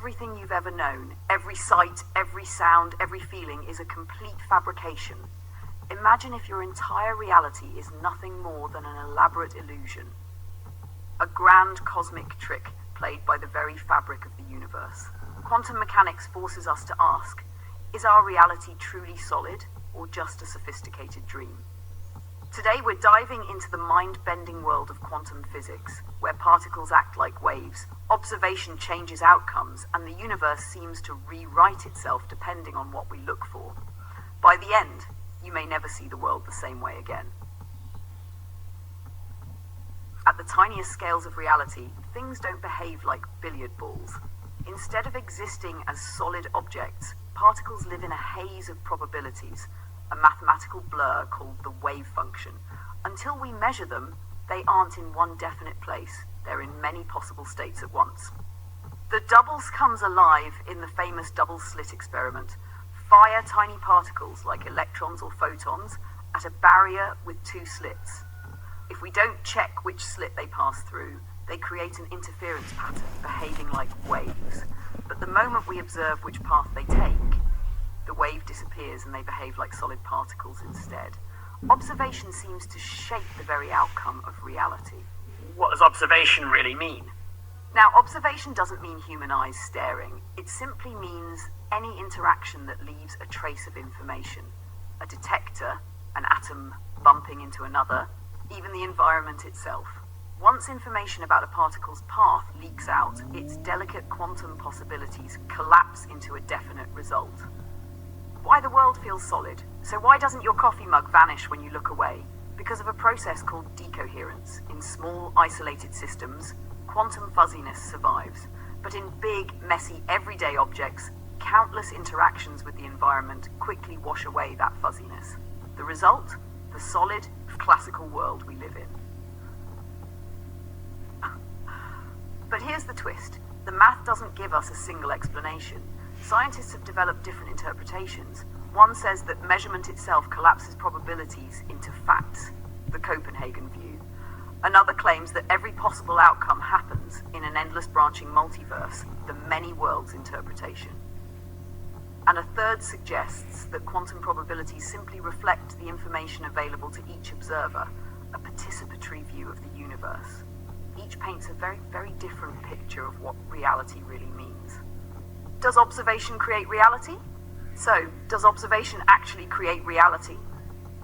everything you've ever known, every sight, every sound, every feeling is a complete fabrication. Imagine if your entire reality is nothing more than an elaborate illusion. A grand cosmic trick played by the very fabric of the universe. Quantum mechanics forces us to ask, is our reality truly solid or just a sophisticated dream? Today we're diving into the mind-bending world of quantum physics, where particles act like waves, observation changes outcomes, and the universe seems to rewrite itself depending on what we look for. By the end, you may never see the world the same way again. At the tiniest scales of reality, things don't behave like billiard balls. Instead of existing as solid objects, particles live in a haze of probabilities, a mathematical blur called the wave function. Until we measure them, they aren't in one definite place. They're in many possible states at once. The doubles comes alive in the famous double-slit experiment. Fire tiny particles like electrons or photons at a barrier with two slits. If we don't check which slit they pass through, they create an interference pattern behaving like waves. But the moment we observe which path they take, the wave disappears and they behave like solid particles instead. Observation seems to shape the very outcome of reality. What does observation really mean? Now, observation doesn't mean human eyes staring. It simply means any interaction that leaves a trace of information. A detector, an atom bumping into another, even the environment itself. Once information about a particle's path leaks out, its delicate quantum possibilities collapse into a definite result. Why the world feels solid. So why doesn't your coffee mug vanish when you look away? Because of a process called decoherence. In small, isolated systems, quantum fuzziness survives. But in big, messy, everyday objects, countless interactions with the environment quickly wash away that fuzziness. The result? The solid, classical world we live in. But here's the twist. The math doesn't give us a single explanation. Scientists have developed different interpretations. One says that measurement itself collapses probabilities into facts, the Copenhagen view. Another claims that every possible outcome happens in an endless branching multiverse, the many worlds interpretation. And a third suggests that quantum probabilities simply reflect the information available to each observer, a participatory view of the universe. Each paints a very, very different picture of what reality really means. Does observation create reality? So, does observation actually create reality?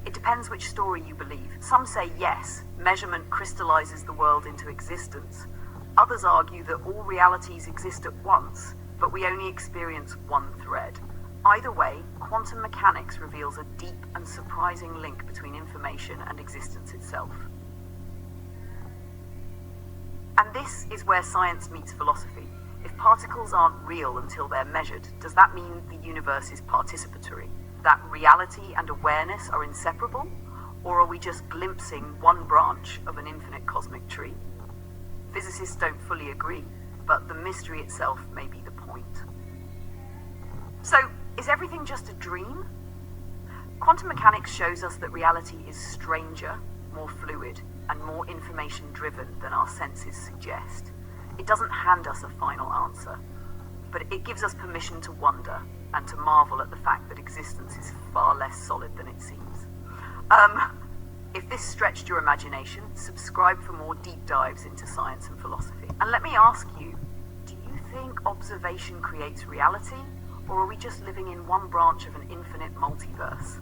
It depends which story you believe. Some say yes, measurement crystallizes the world into existence. Others argue that all realities exist at once, but we only experience one thread. Either way, quantum mechanics reveals a deep and surprising link between information and existence itself. And this is where science meets philosophy. If particles aren't real until they're measured, does that mean the universe is participatory? That reality and awareness are inseparable? Or are we just glimpsing one branch of an infinite cosmic tree? Physicists don't fully agree, but the mystery itself may be the point. So, is everything just a dream? Quantum mechanics shows us that reality is stranger, more fluid, and more information-driven than our senses suggest. It doesn't hand us a final answer, but it gives us permission to wonder and to marvel at the fact that existence is far less solid than it seems. If this stretched your imagination, subscribe for more deep dives into science and philosophy. And let me ask you, do you think observation creates reality, or are we just living in one branch of an infinite multiverse?